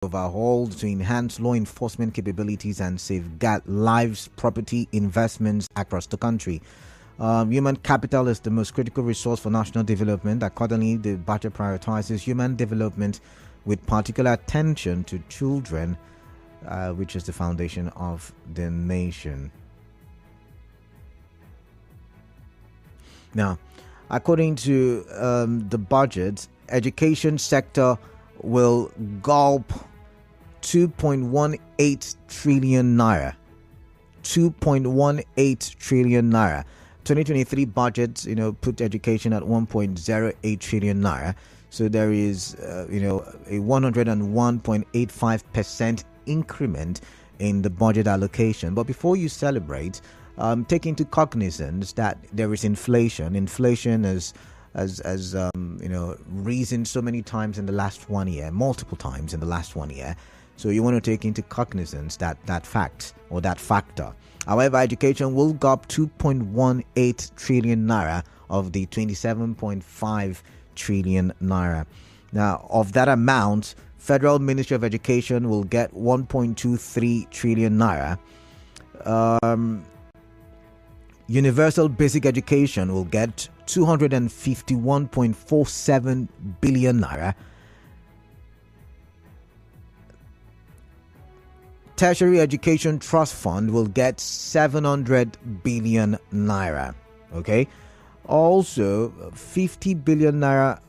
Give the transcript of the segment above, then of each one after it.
overhauled to enhance law enforcement capabilities and safeguard lives, property, investments across the country. Human capital is the most critical resource for national development. Accordingly, the budget prioritizes human development with particular attention to children, which is the foundation of the nation. Now, according to the budget, education sector will gulp 2.18 trillion naira. 2.18 trillion naira. 2023 budget, put education at 1.08 trillion naira. So there is, a 101.85% increment in the budget allocation. But before you celebrate, take into cognizance that there is inflation. Inflation has risen so many times in the last 1 year, multiple times in the last 1 year. So you want to take into cognizance that fact or that factor. However, education will go up 2.18 trillion naira of the 27.5 trillion naira. Now, of that amount, Federal Ministry of Education will get 1.23 trillion naira. Universal Basic Education will get 251.47 billion naira. Tertiary Education Trust Fund will get 700 billion naira. Okay. Also, 50 billion naira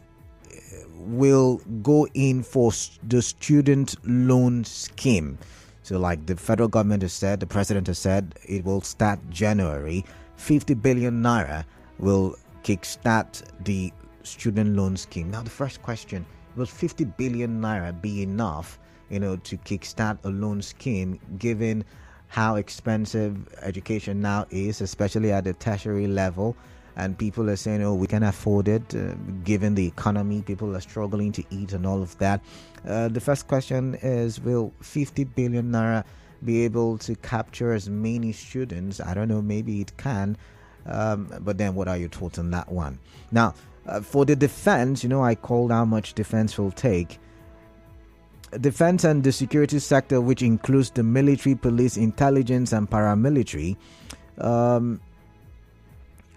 will go in for the student loan scheme. So, like the federal government has said, the president has said, it will start January. 50 billion naira will kickstart the student loan scheme. Now, the first question, will 50 billion naira be enough, to kickstart a loan scheme, given how expensive education now is, especially at the tertiary level? And people are saying, we can afford it, given the economy. People are struggling to eat and all of that. The first question is, will 50 billion naira be able to capture as many students? I don't know, maybe it can. But then what are your thoughts on that one? Now, for the defense, I called how much defense will take. Defense and the security sector, which includes the military, police, intelligence, and paramilitary,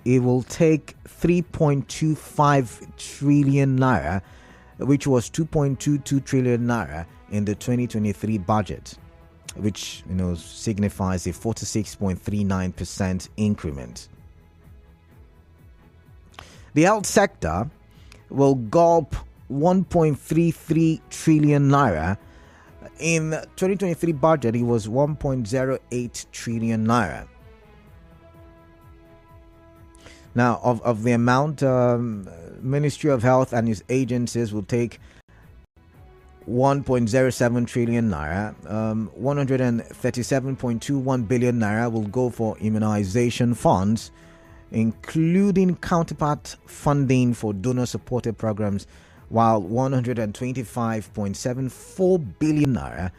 it will take 3.25 trillion naira, which was 2.22 trillion naira in the 2023 budget, which signifies a 46.39% increment. The health sector will gulp 1.33 trillion naira. In 2023 budget, it was 1.08 trillion naira. Now, of the amount, Ministry of Health and its agencies will take 1.07 trillion naira. 137.21 billion naira will go for immunization funds, including counterpart funding for donor-supported programs, while 125.74 billion naira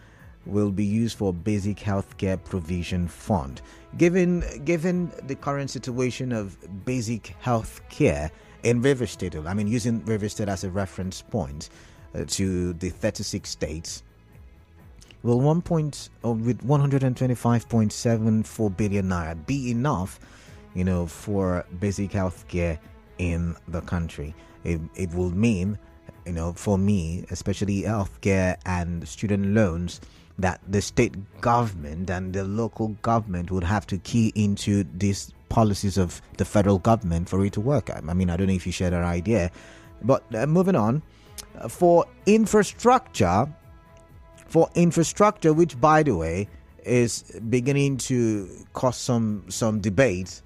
will be used for basic healthcare provision fund. Given the current situation of basic healthcare in River State, using River State as a reference point to the 36 states, will with 125.74 billion naira be enough, for basic healthcare in the country? It will mean, for me, especially healthcare and student loans, that the state government and the local government would have to key into these policies of the federal government for it to work. I don't know if you share that idea. But moving on, for infrastructure, which, by the way, is beginning to cause some debate,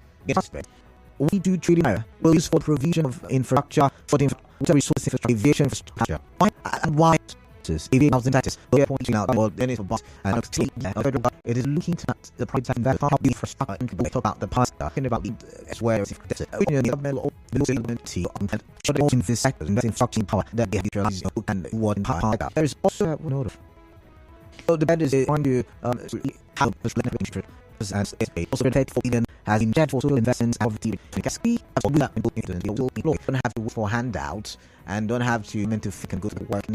we do trillion will use for provision of infrastructure for the resource infrastructure, aviation infrastructure. Why? Aviation housing taxes. We are pointing out that then it's for bus and it is looking at the private investment, how the infrastructure, and talk about the past, talking about the where the government will in this sector, invest in infrastructure power that they have and what in power. There is also a note of. So the bed is going to have and space. Also, 34 billion has been shared for social investments and poverty. Don't have to wait for handouts and don't have to meant to think and go to work.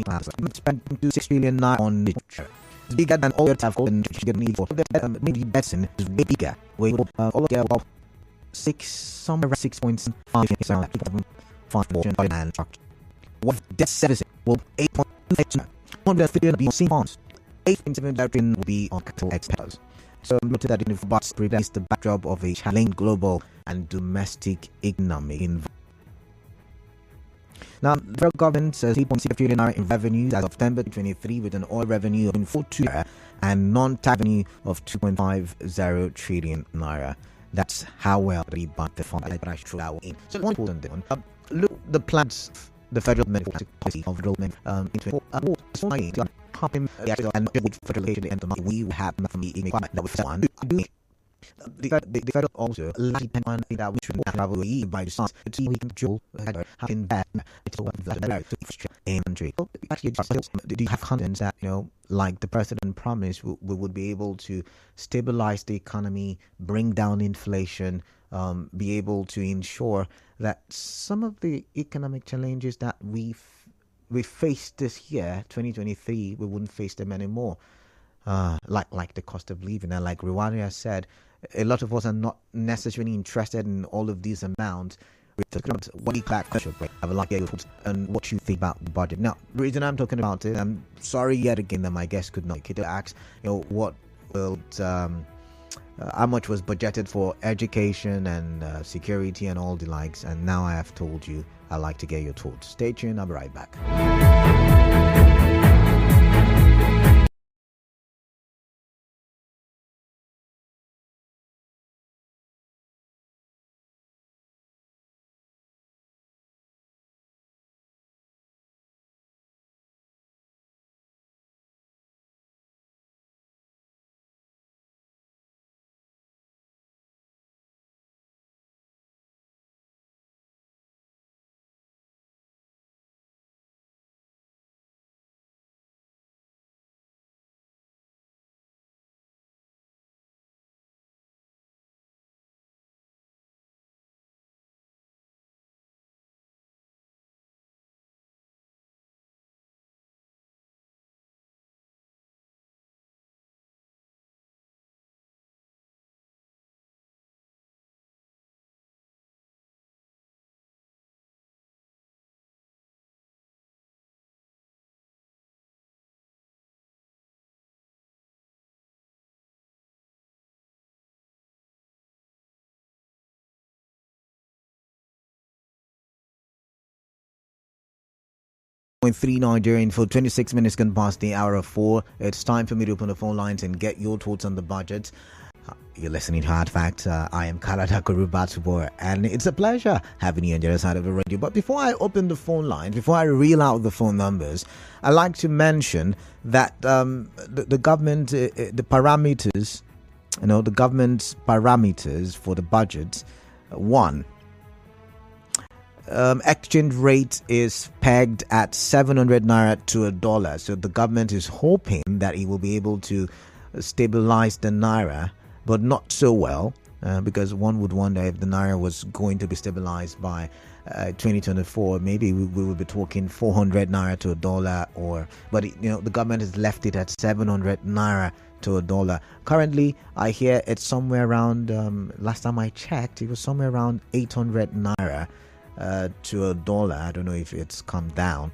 Spend 6 billion on literature. It's bigger than all your have called and get need for. Maybe Betson is way bigger. We all of them about 6.5 and structure. What debt servicing will 8.2 billion be on seen funds. 8.7 billion will be on capital expenditures. So noted that in the box presents the backdrop of a challenging global and domestic economic environment. Now, the federal government says 3.6 trillion in revenues as of September 2023, with an oil revenue of 42 and non-tax revenue of 2.50 trillion naira. That's how well we banked the fund. So one important thing, look the plans, the federal policy of development into helping and good federation and the we have nothing that we one doing. The federal also like one that we should travel by the sun to see we can jewel having that and do you have confidence that like the president promised we would be able to stabilize the economy, bring down inflation, be able to ensure that some of the economic challenges that we faced this year 2023 we wouldn't face them anymore, like the cost of living, and like Rwanda said, a lot of us are not necessarily interested in all of these amounts. What back question, I would like to get and what you think about the budget. Now, the reason I'm talking about it, I'm sorry yet again that my guest could not ask, what will how much was budgeted for education and security and all the likes, and now I have told you. I'd like to get your thoughts. Stay tuned, I'll be right back. 3 Nigerian for 26 minutes gone past the hour of 4. It's time for me to open the phone lines and get your thoughts on the budget. You're listening to Hard Facts. I am Kalada Kurubatubor, and it's a pleasure having you on the other side of the radio. But before I open the phone lines, before I reel out the phone numbers, I'd like to mention that the government, the parameters, the government's parameters for the budget. One, exchange rate is pegged at 700 naira to a dollar. So the government is hoping that it will be able to stabilize the naira, but not so well, because one would wonder if the naira was going to be stabilized by 2024. Maybe we will be talking 400 naira to a dollar, but the government has left it at 700 naira to a dollar. Currently, I hear it's somewhere around. Last time I checked, it was somewhere around 800 naira. To a dollar. I don't know if it's come down,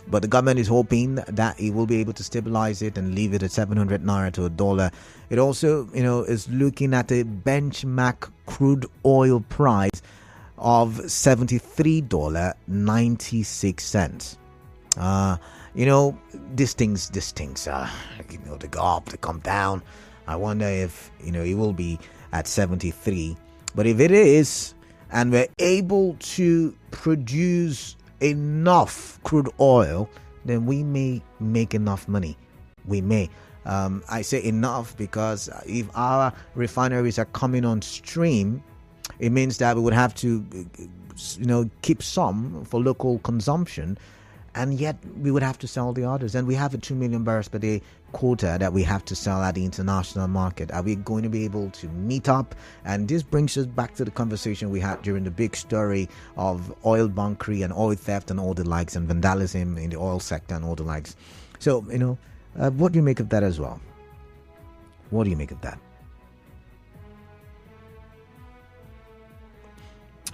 but the government is hoping that it will be able to stabilize it and leave it at 700 naira to a dollar. It also, is looking at a benchmark crude oil price of $73.96. These things, they go up, they come down. I wonder if, it will be at 73. But if it is, and we're able to produce enough crude oil, then we may make enough money. We may. I say enough because if our refineries are coming on stream, it means that we would have to, keep some for local consumption. and yet we would have to sell the others. And we have a 2 million barrels per day quota that we have to sell at the international market. Are we going to be able to meet up? And this brings us back to the conversation we had during the big story of oil bunkery and oil theft and all the likes, and vandalism in the oil sector and all the likes. So, what do you make of that as well? What do you make of that?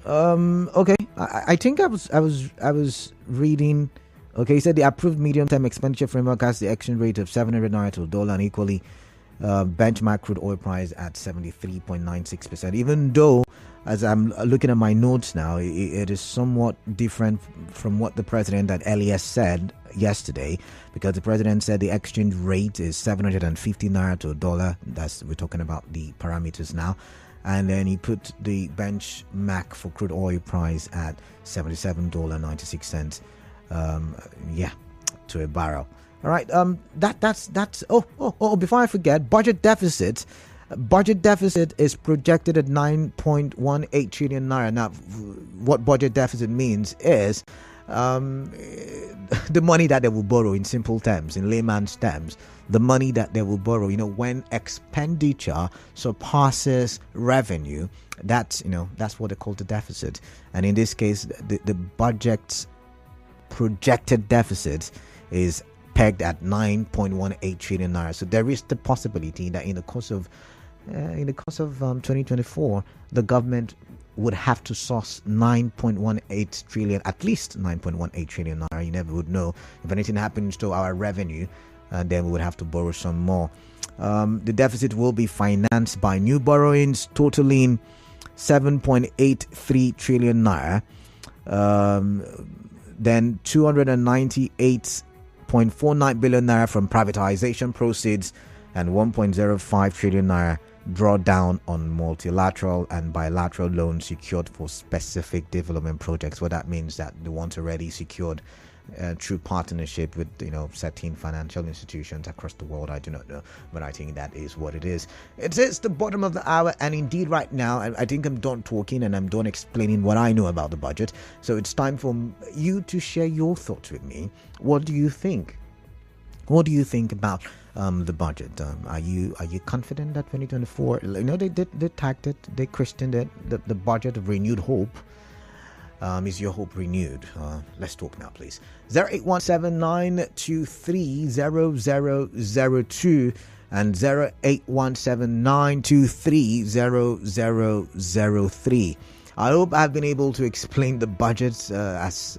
Okay. I think I was reading. Okay, he said the approved medium-term expenditure framework has the exchange rate of 700 naira to a dollar, and equally benchmark crude oil price at 73.96%. Even though, as I'm looking at my notes now, it is somewhat different from what the president at LES said yesterday, because the president said the exchange rate is 750 naira to a dollar. We're talking about the parameters now. And then he put the benchmark for crude oil price at $77.96. To a barrel. All right. That's. Oh! Before I forget, budget deficit. Budget deficit is projected at 9.18 trillion naira. Now, what budget deficit means is the money that they will borrow, in simple terms, in layman's terms, the money that they will borrow. When expenditure surpasses revenue, that's what they call the deficit. And in this case, the budget's projected deficit is pegged at 9.18 trillion naira. So there is the possibility that in the course of 2024, the government would have to source 9.18 trillion, at least 9.18 trillion naira. You never would know. If anything happens to our revenue, then we would have to borrow some more. The deficit will be financed by new borrowings totaling 7.83 trillion naira. Then 298.49 billion naira from privatization proceeds, and 1.05 trillion naira drawdown on multilateral and bilateral loans secured for specific development projects. What that means that the ones already secured through partnership with certain financial institutions across the world. I do not know, but I think that is what it is. It's the bottom of the hour, and indeed right now I think I'm done talking and I'm done explaining what I know about the budget. So it's time for you to share your thoughts with me. What do you think? What do you think about the budget? Are you confident that 2024? They tagged it, they christened it the budget of renewed hope. Is your hope renewed? Let's talk now, please. 08179230002 and 08179230003. I hope I've been able to explain the budget as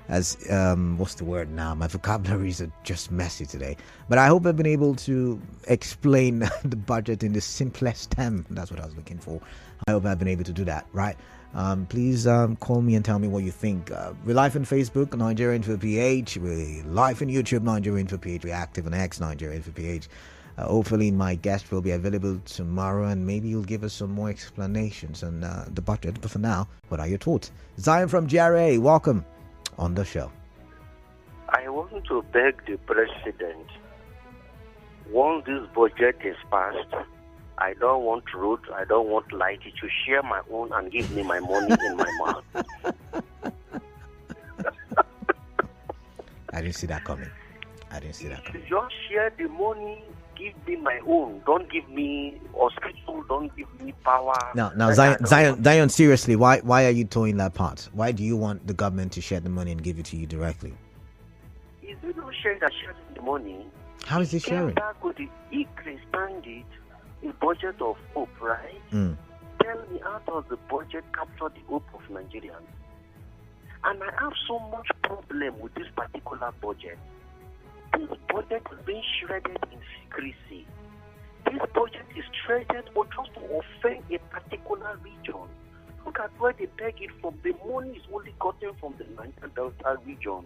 what's the word now? My vocabularies are just messy today. But I hope I've been able to explain the budget in the simplest term. That's what I was looking for. I hope I've been able to do that, right? Please call me and tell me what you think. We're live on Facebook, Nigeria Info PH. We're live on YouTube, Nigeria Info PH. We're active on X, Nigeria Info PH. Hopefully my guest will be available tomorrow, and maybe you'll give us some more explanations on the budget. But for now, what are your thoughts? Zion from GRA, welcome on the show. I want to beg the president, once this budget is passed, I don't want road, I don't want light. He should share my own and give me my money in my mouth. I didn't see that coming. Just share the money, give me my own. Don't give me hospital, don't give me power. Now, Zion, seriously, why are you towing that part? Why do you want the government to share the money and give it to you directly? Is it not sharing the money? How is it sharing? He expanded a budget of hope, right? Tell me, how does the budget capture the hope of Nigerians? And I have so much problem with this particular budget. This budget is being shredded in secrecy. This budget is shredded or just to offend a particular region. Look at where they peg it from. The money is only gotten from the Niger Delta region.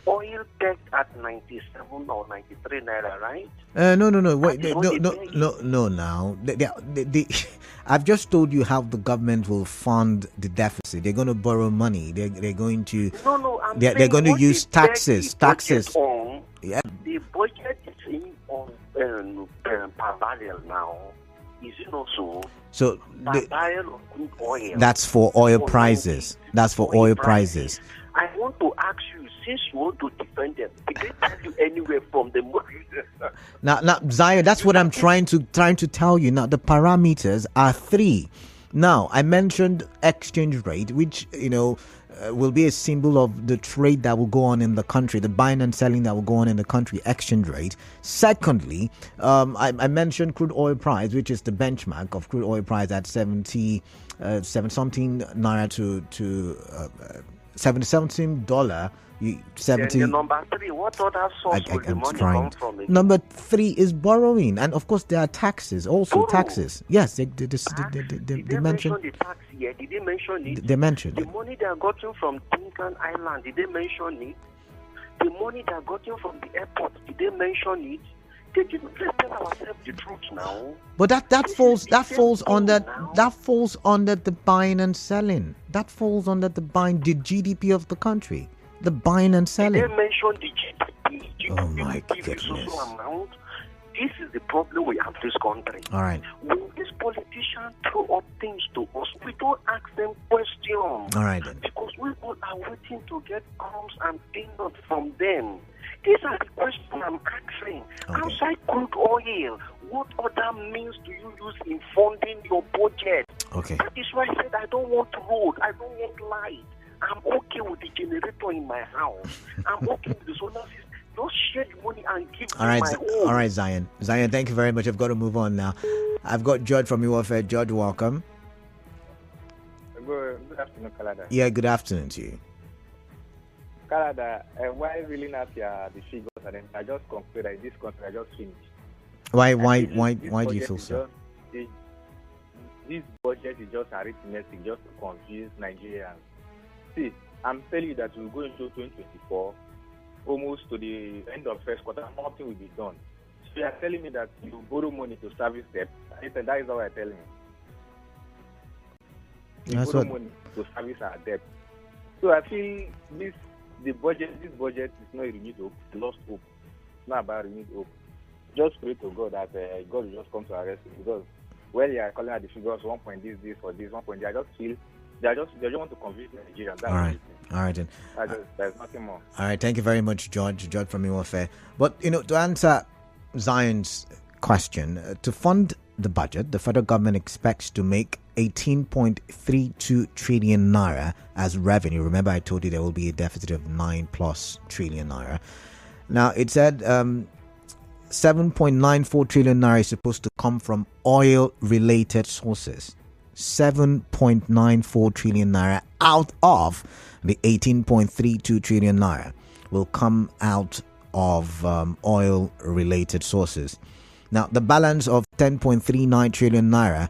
Oil pegged at 97 or 93 naira, right? No. Wait, no. Now, I've just told you how the government will fund the deficit. They're going to borrow money. They're going to. They're going to use taxes. Yeah. The budget is in on per barrel now. Is it not so? So per barrel of crude oil. That's for oil prices. That's for oil prices. I want to ask you, since you want to defend them, did they tell you anywhere from the money? Now, Zion, that's what I'm trying to tell you. Now, the parameters are 3. Now, I mentioned exchange rate, which, will be a symbol of the trade that will go on in the country, the buying and selling that will go on in the country, exchange rate. Secondly, I mentioned crude oil price, which is the benchmark of crude oil price at 70 something naira to $70. 70. The number 3, what other source will the money come from? Again? Number 3 is borrowing, and of course there are taxes. Also taxes. Yes, they mentioned the tax here. Did they mention it? They mentioned the money they are getting from Tinkan Island. Did they mention it? The money they are getting from the airport. Did they mention it? Let's tell ourselves the truth now. But that falls under the buying and selling. That falls under the GDP of the country. The buying and selling. They mentioned the GDP. Oh my goodness. This is the problem we have in this country. All right. When these politicians throw up things to us, we don't ask them questions. All right then. Because we all are waiting to get crumbs and peanuts from them. These are the questions I'm asking. Okay. Outside crude oil, what other means do you use in funding your budget? Okay. That is why I said I don't want road, I don't want light. I'm okay with the generator in my house. I'm okay with the solar system. Just share the money and give me my own. All right, Zion. Zion, thank you very much. I've got to move on now. I've got George from Iwofe. George, welcome. Good afternoon, Kalada. Yeah, good afternoon to you. Kalada, why really not the figures? And then I just conclude that this country I just finished. Why do you feel so? This budget is just arithmetic, just to confuse Nigerians. See, I'm telling you that we'll go into 2024, almost to the end of first quarter, nothing will be done. So you are telling me that you borrow money to service debt. Listen, that is what I'm telling you. You borrow money to service our debt. So I feel this budget is not a renewed hope, lost hope. It's not about renewed hope. Just pray to God that God will just come to arrest you, because when you are calling out the figures, 1 point this for this, 1 point, I just feel they just want to confuse Nigerians. All right then. There's nothing more. All right, thank you very much, George from Iwofe. But to answer Zion's question, to fund the budget, the federal government expects to make 18.32 trillion naira as revenue. Remember, I told you there will be a deficit of 9+ trillion naira. Now, it said 7.94 trillion naira is supposed to come from oil-related sources. 7.94 trillion naira out of the 18.32 trillion naira will come out of oil-related sources. Now, the balance of 10.39 trillion naira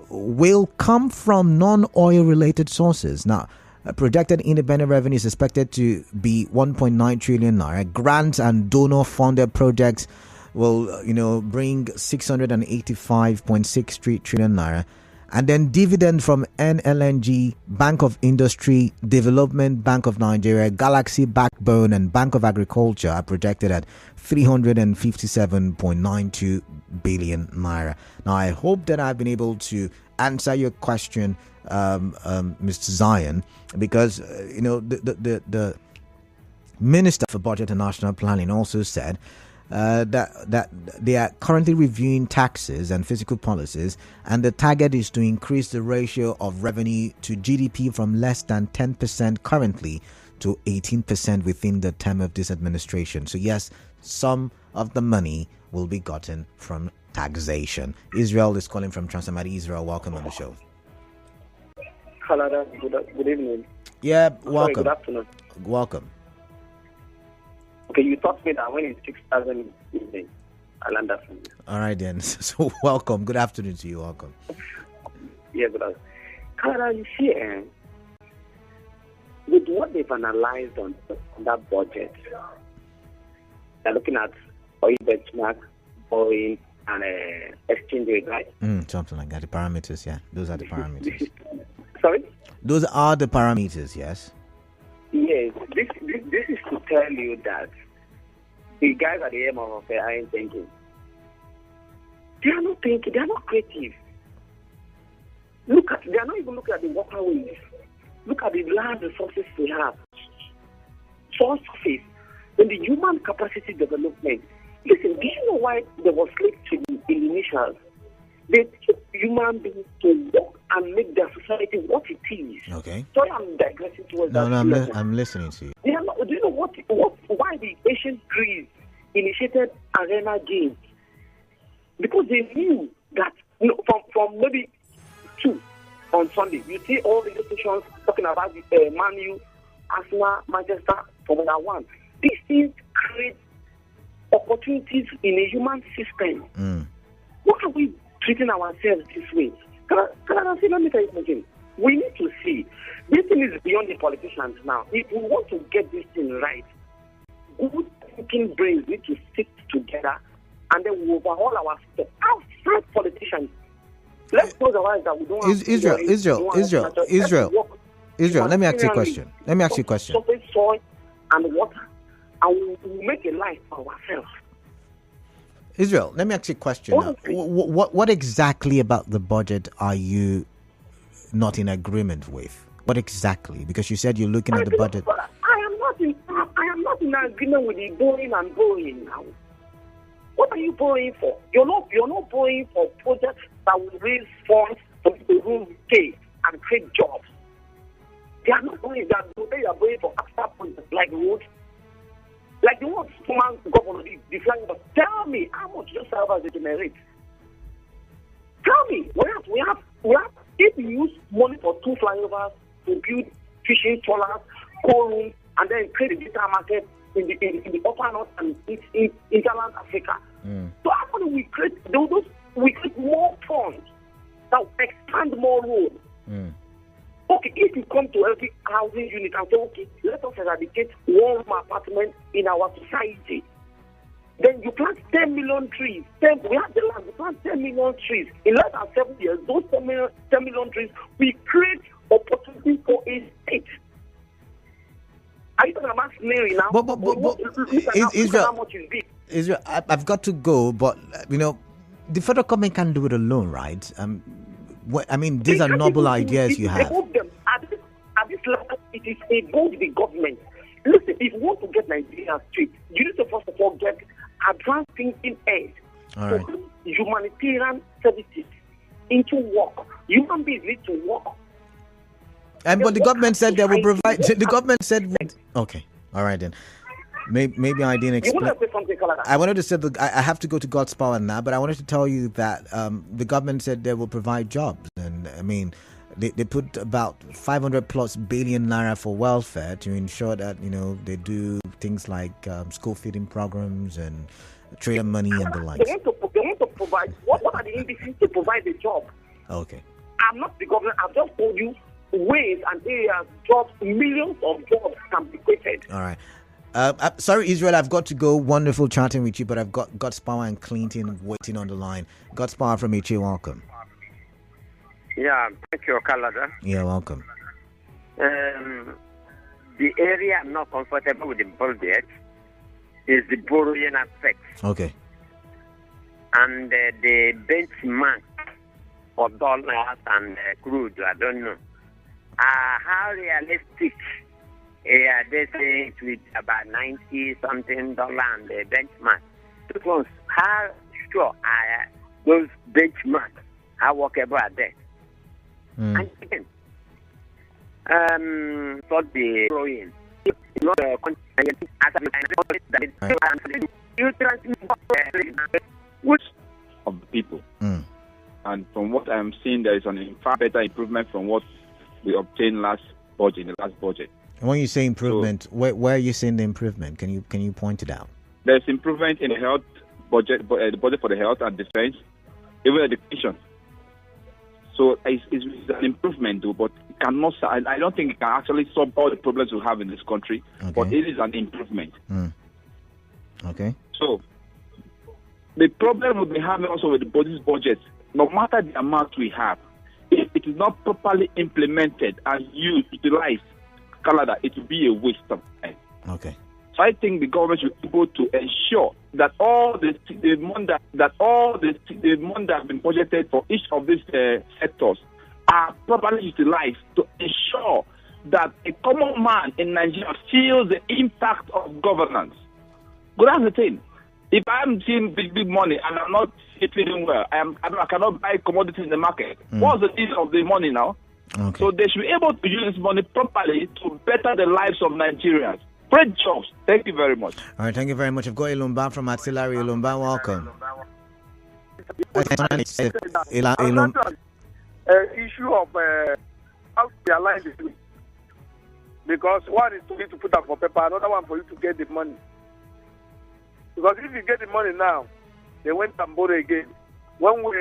will come from non-oil related sources. Now, projected independent revenue is expected to be 1.9 trillion naira. Grants and donor-funded projects will, bring 685.63 trillion naira. And then dividend from NLNG, Bank of Industry, Development Bank of Nigeria, Galaxy Backbone, and Bank of Agriculture are projected at 357.92 billion naira. Now, I hope that I've been able to answer your question, Mr. Zion, because the Minister for Budget and National Planning also said that they are currently reviewing taxes and fiscal policies, and the target is to increase the ratio of revenue to GDP from less than 10% currently to 18% within the term of this administration. So yes, some of the money will be gotten from taxation. Israel is calling from Transamadi. Israel, welcome on the show. Hello, good evening. Yeah, welcome. Sorry, good afternoon. Welcome. Okay, you taught me that when it's 6,000 evening, I'll understand. All right then. So welcome. Good afternoon to you. Welcome. Yeah, good afternoon. Canada, you see, with what they've analyzed on that budget, they're looking at oil benchmark, oil, and exchange rate, right? Something like that. The parameters, yeah. Those are the parameters. Sorry? Those are the parameters, yes. Yes. This is to tell you that the guys at the MOF aren't thinking. They are not thinking. They are not creative. They are not even looking at the waterways. Look at the land resources we have. soil surface, then the human capacity development. Listen, do you know why there was slave trading in the nations? They took human beings to work and make their society what it is. Okay. Sorry, I'm digressing towards that. No, I'm listening to you. Do you know why the ancient Greece initiated arena games? Because they knew that from maybe 2 on Sunday, you see all the stations talking about the Man U, Arsenal, Manchester, Formula 1. These things create opportunities in a human system. Why are we treating ourselves this way? Let me tell you something. We need to see. This thing is beyond the politicians now. If we want to get this thing right, good thinking brains need to stick together and then we overhaul our system outside politicians. Let's close our eyes that we don't have Israel. Let me ask you a question. Surface soil and water, and we'll make a life for ourselves. Israel, let me ask you a question. What exactly about the budget are you not in agreement with? What exactly? Because you said you're looking at the budget. I am not in agreement with the borrowing and borrowing now. What are you borrowing for? You're not borrowing for projects that will raise funds for people who pay and create jobs. They are not doing that. They are borrowing for extra projects like roads. Like the one former governor, the flying bus. Tell me how much your servers they generate. Tell me, we have. If you use money for 2 flyovers to build fishing trawlers, coal rooms, and then create a data market in the upper north and in Interland Africa. So how do we create those? We create more funds that will expand more roads. Okay, if you come to every housing unit and say, okay, let us eradicate one room apartment in our society, then you plant 10 million trees. We have the land, we plant 10 million trees. In less than 7 years, those 10 million trees, we create opportunity for a state. Are you talking about slavery now? Israel, I've got to go, but, the federal government can't do it alone, right? These are noble ideas you have. At this level, it is about the government. Listen, if you want to get Nigeria straight, you need to first of all get advanced thinking aid to put humanitarian services into work. Human beings need to work. But the government said they will provide. The government said, okay, all right then. Maybe I didn't explain. You want to say something, Kalada? I wanted to say I have to go to God's power now, but I wanted to tell you that the government said they will provide jobs, and they put about 500 plus billion naira for welfare to ensure that they do things like school feeding programs and trader money and the like. They want to provide. What are the indices to provide the job? Okay. I'm not the government. I've just told you ways and areas, jobs, millions of jobs can be created. All right. Sorry, Israel, I've got to go. Wonderful chatting with you, but I've got God's Power and Clinton waiting on the line. God's Power from HA, welcome. Yeah, thank you, Kalada. Yeah, welcome. The area I'm not comfortable with the budget is the borrowing aspect. Okay. And the benchmark for dollars and crude, I don't know. How realistic they say it with about $90-something and the benchmark. Because how sure are those benchmarks? How workable are they? And again, for the growing, which of the people, and from what I'm seeing, there is a far better improvement from what we obtained in the last budget. And when you say improvement, where are you seeing the improvement? Can you point it out? There's improvement in the health budget, the budget for the health and defense, even education. So it's an improvement, though, but it cannot. I don't think it can actually solve all the problems we have in this country. Okay. But it is an improvement. Okay. So the problem we'll be having also with this budget, no matter the amount we have, if it is not properly implemented and utilized, Canada, it will be a waste of time. Okay. So I think the government should be able to ensure that all the money that have been budgeted for each of these sectors are properly utilized to ensure that a common man in Nigeria feels the impact of governance. But that's the thing. If I'm seeing big money and I'm not feeling well, I cannot buy commodities in the market. What's the need of the money now? Okay. So they should be able to use this money properly to better the lives of Nigerians. Great jobs. Thank you very much. All right, thank you very much. I've got Ilumba from Artillery. Ilumba, welcome. Issue of how to align the two. Because one is for you to put up for paper, another one for you to get the money. Because if you get the money now, they went and borrow again. When we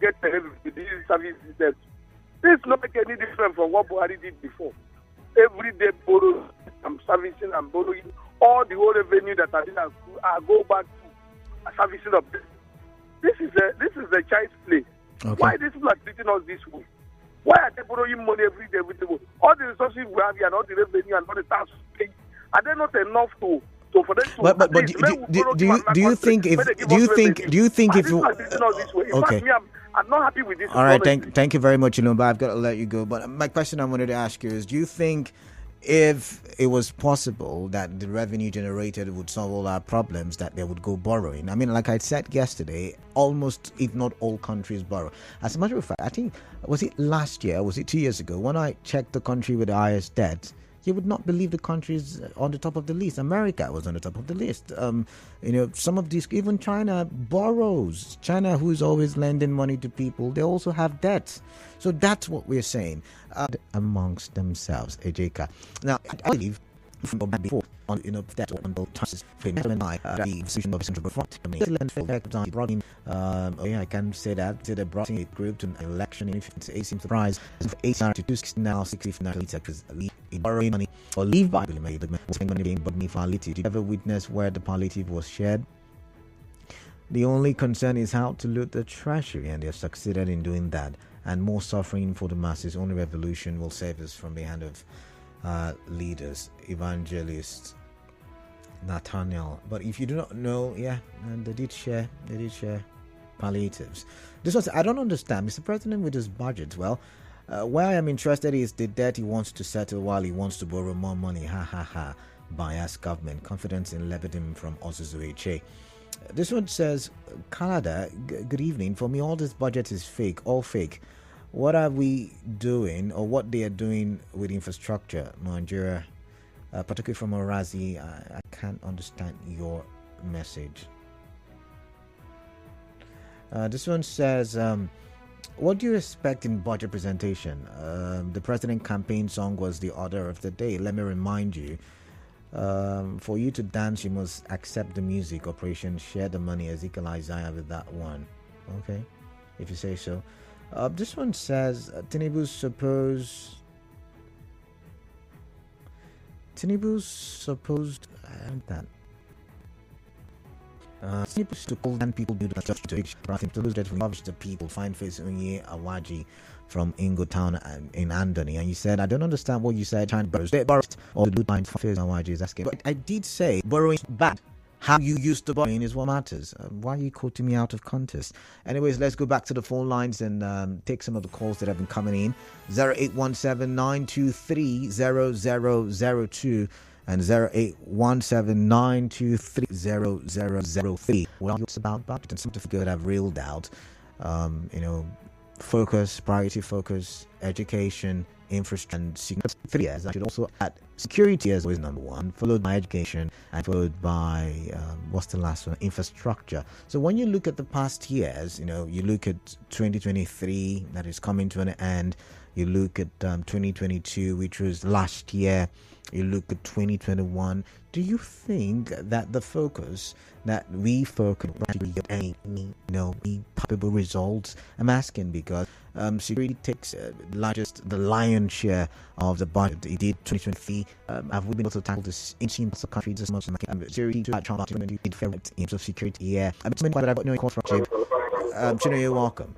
get the service system, this not make any different from what Buhari did before. Every day borrow, I'm servicing and borrowing all the whole revenue that I go back to servicing of this. This is a child's play. Okay. Why these people are treating us this way? Why are they borrowing money every day? All the resources we have here and all the revenue and all the tax we pay, are they not enough for them to? But do you think if okay. I'm not happy with this. All right, thank you very much, Ilumba. I've got to let you go. But my question I wanted to ask you is: do you think if it was possible that the revenue generated would solve all our problems, that they would go borrowing? I mean, like I said yesterday, almost, if not all countries borrow. As a matter of fact, I think, was it last year, was it 2 years ago, when I checked the country with the highest debt, you would not believe the countries on the top of the list. America was on the top of the list. Some of these, even China borrows. China, who is always lending money to people, they also have debts. So that's what we're saying amongst themselves, Ejeka. Now, I believe before on that on the taxes the decision of central front. I can say that they brought in a group to an election. If it's a surprise, 8 to 2 now 69 because borrowing money or leave by made the money being but me palliative. Did you ever witness where the palliative was shared? The only concern is how to loot the treasury, and they have succeeded in doing that. And more suffering for the masses. Only revolution will save us from the hand of leaders, evangelists, Nathaniel. But if you do not know, and they did share palliatives. This was, I don't understand, Mr. President, with his budget. Well, where I am interested is the debt he wants to settle while he wants to borrow more money. Bias government. Confidence in levitim from Ozuzu HA. This one says, Canada, good evening. For me, all this budget is fake, all fake. What are we doing, or what they are doing with infrastructure, Nigeria, particularly from Orazi? I can't understand your message. This one says, what do you expect in budget presentation? The president campaign song was the order of the day. Let me remind you, for you to dance, you must accept the music. Operation Share the Money, Ezekiel Isaiah with that one. Okay, if you say so. This one says Tinubu's supposed that Tinubu's to call down people do the just to lose that we the people find face Unye Awaji from Ingo Town in Andoni, and you said I don't understand what you said. Trying to borrow or do find face Awaji is asking, but I did say borrowing is bad. How you use the borrowing is what matters. Why are you quoting me out of context? Anyways, let's go back to the phone lines and take some of the calls that have been coming in. 0817-923-0002 and 0817-923-0003. Well, it's about budget and something good I've reeled out. Focus, priority focus, education, infrastructure, and security. 3 years. I should also add security as always number one, followed by education, and followed by what's the last one? Infrastructure. So when you look at the past years, you look at 2023 that is coming to an end. You look at 2022, which was last year. You look at 2021. Do you think that the focus that we focus on any palpable results? I'm asking because security takes the lion's share of the budget. It did 2023. Have we been able to tackle this in some countries as much as security to in of security? Yeah, I've got no calls from Jim. You're welcome.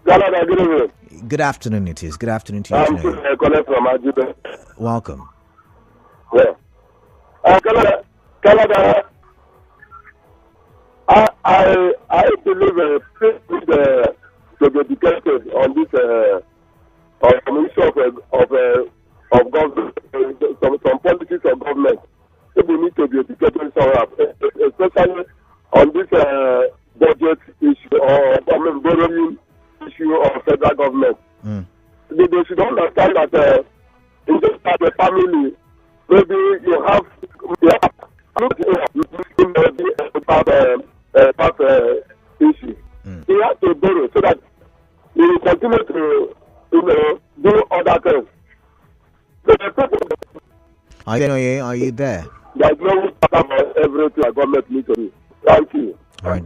Good afternoon, it is. Good afternoon to you. I'm calling from Ajuba. Welcome. Yeah. Canada, I believe to be dedicated on this on the issue of federal government. They should understand that in this type of family, maybe you have issue. You have to borrow so that you will continue to do other things. Are you there? There's no everything the government needs to do. Thank you. All right.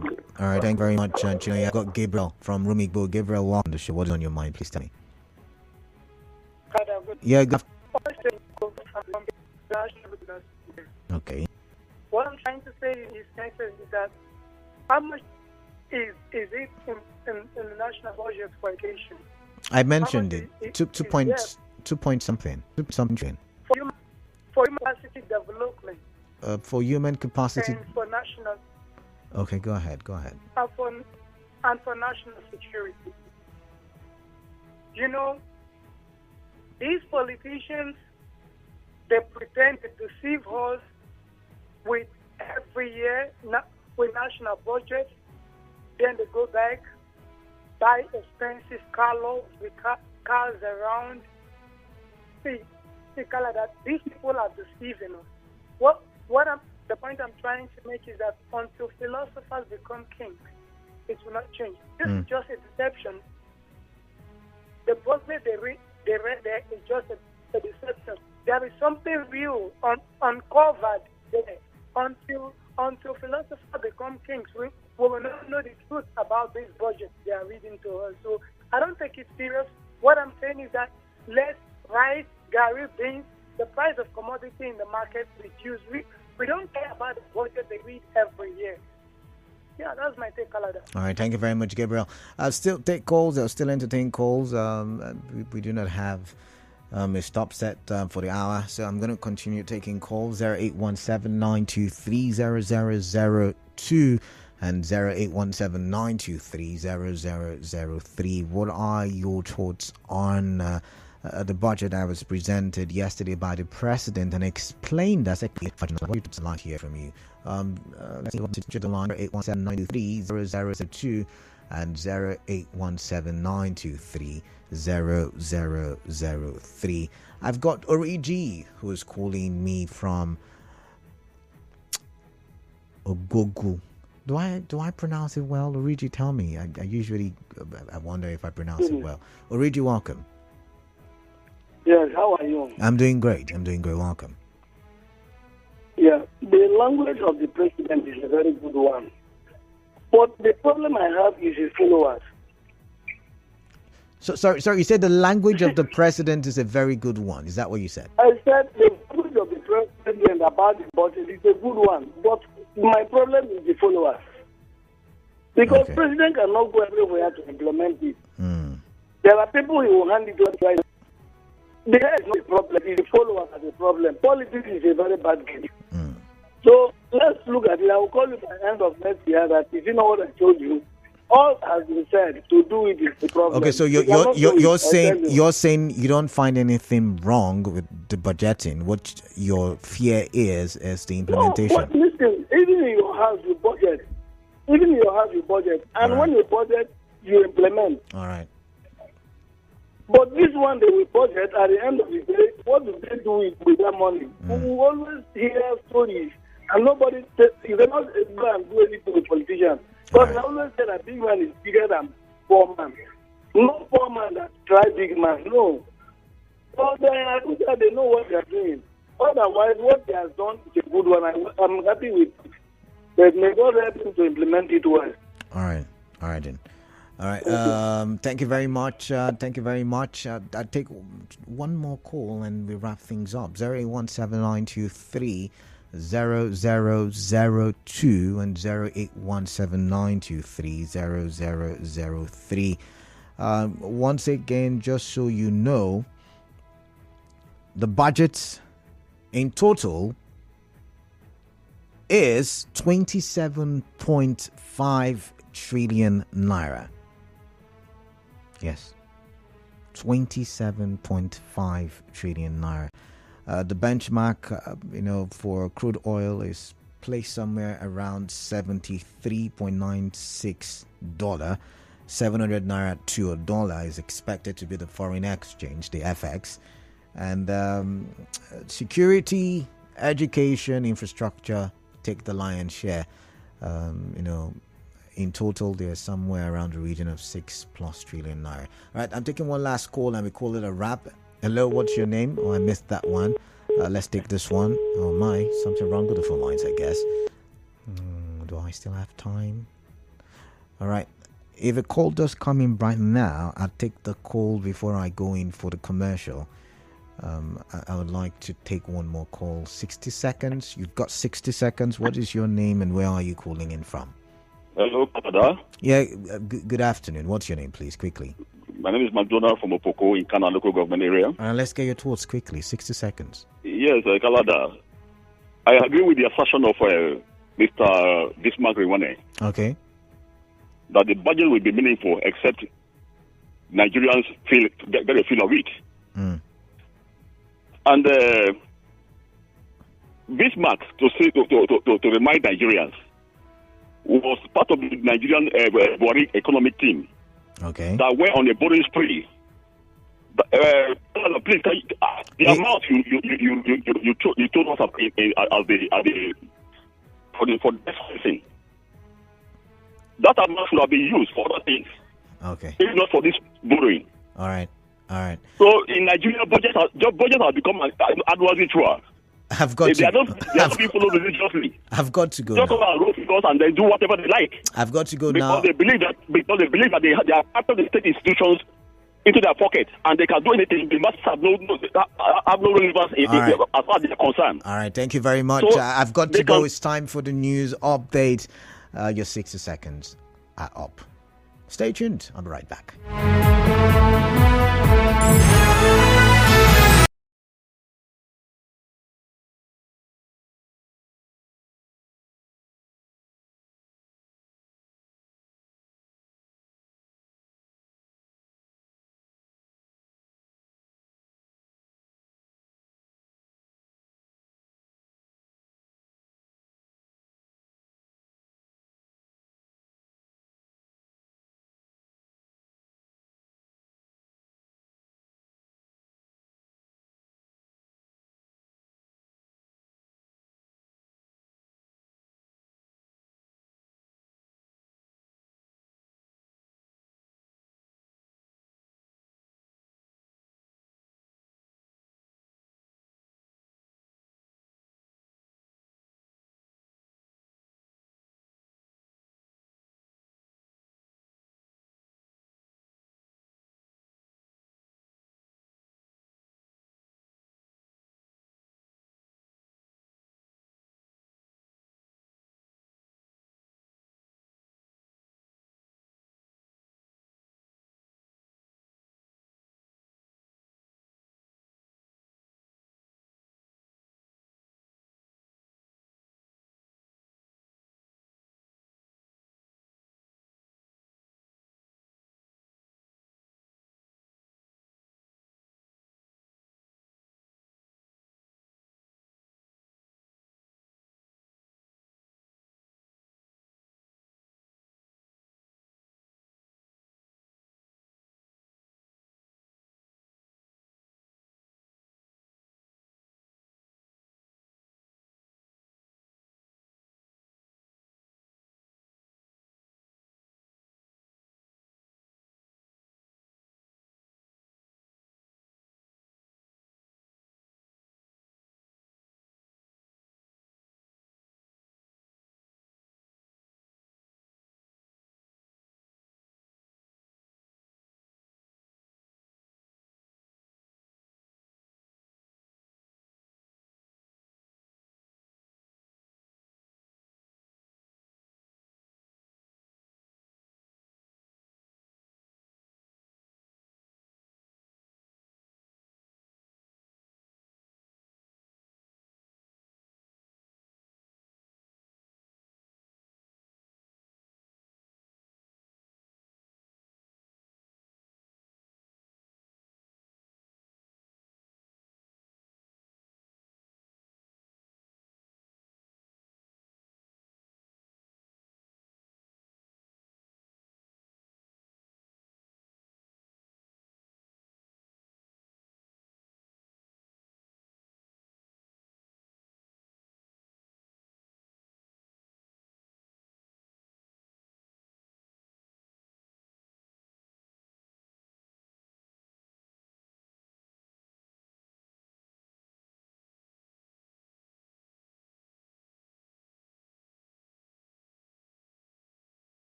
Thank you very much, Chinoye. I got Gabriel from Rumigbo. Gabriel, welcome to the show. What is on your mind? Please tell me. Yeah, okay. What I'm trying to say is that how much is it in the national budget for education? I mentioned it. 2 point something. For human capacity development. For human capacity. And for national. Okay, go ahead. And for national security. You know, these politicians, they pretend to deceive us with every year with national budget. Then they go back, buy expensive cars around. See, that these people are deceiving us. The point I'm trying to make is that until philosophers become kings, it will not change. This is just a deception. The booklet they read there is just a deception. There is something real uncovered there. Until philosophers become kings, we will not know the truth about this budget they are reading to us. So I don't take it serious. What I'm saying is that let's rice, gari, beans, the price of commodity in the market reduce. We don't care about the budget they read every year. Yeah, that's my take, Kalada. All right, thank you very much, Gabriel. I'll still take calls. I'll still entertain calls. We do not have a stop set for the hour, so I'm going to continue taking calls. 0817-923-0002 and 0817-923-0003. What are your thoughts on the budget that was presented yesterday by the president and explained as a I'd like to hear from you. Let's see what's the line 0817-923-0002 and 0817-923-0003. I've got Origi who is calling me from Ogogu. Do I pronounce it well? Origi, tell me. I usually wonder if I pronounce it well. Origi, welcome. Yes, how are you? I'm doing great. Welcome. Yeah, the language of the president is a very good one. But the problem I have is his followers. So, sorry, you said the language of the president is a very good one. Is that what you said? I said the language of the president about the budget is a good one. But my problem is the followers. Because president cannot go everywhere to implement it. There are people who will hand it over. There is no problem. It's the followers are the problem. Politics is a very bad game. So let's look at it. I will call you by the end of next year that if you know what I told you, all has been said. To do it is the problem. Okay, so you're saying you don't find anything wrong with the budgeting. What your fear is the implementation. No, but listen, even in your house you budget. And when you budget, you implement. All right. But this one, they will budget at the end of the day. What do they do with that money? We will always hear stories, and nobody you cannot go and do anything with politicians. Because I always say that big man is bigger than poor man. No poor man that try big man, no. So they know what they are doing. Otherwise, what they have done is a good one. I'm happy with it. But may God help them to implement it well. All right then. All right. Thank you very much. I'll take one more call and we wrap things up. 0817-923-0002 and 0817-923-0003. Once again, just so you know, the budget in total is 27.5 trillion naira. Yes, 27.5 trillion naira. The benchmark, for crude oil is placed somewhere around $73.96, 700 naira to a dollar is expected to be the foreign exchange, the FX. And security, education, infrastructure take the lion's share. In total, there's somewhere around the region of 6+ trillion naira. All right, I'm taking one last call and we call it a wrap. Hello, what's your name? Oh, I missed that one. Let's take this one. Oh my, something wrong with the phone lines, I guess. Do I still have time? All right. If a call does come in right now, I'll take the call before I go in for the commercial. I would like to take one more call. 60 seconds. You've got 60 seconds. What is your name and where are you calling in from? Hello, Canada. Yeah, good afternoon. What's your name, please, quickly? My name is McDonald from Opoko in Canada local government area. Let's get your thoughts quickly. 60 seconds. Yes, Canada. I agree with the assertion of Mr. Bismarck-Rewane. Okay. That the budget will be meaningful except Nigerians get a feel of it. And Bismarck, to remind Nigerians, was part of the Nigerian economic team. Okay. That went on a borrowing spree. Please, the amount you told us for this thing, that amount should have been used for other things. Okay. If not for this borrowing. All right. So in Nigeria, budgets have become an annual ritual. I've got they are not being followed religiously. I've got to go. Just come and roll figures and then do whatever they like. I've got to go because now. They believe that they are part of the state institutions into their pocket and they can do anything. They must have no relevance as far as they are concerned. All right, thank you very much. So I've got to go. It's time for the news update. Your 60 seconds are up. Stay tuned. I'll be right back.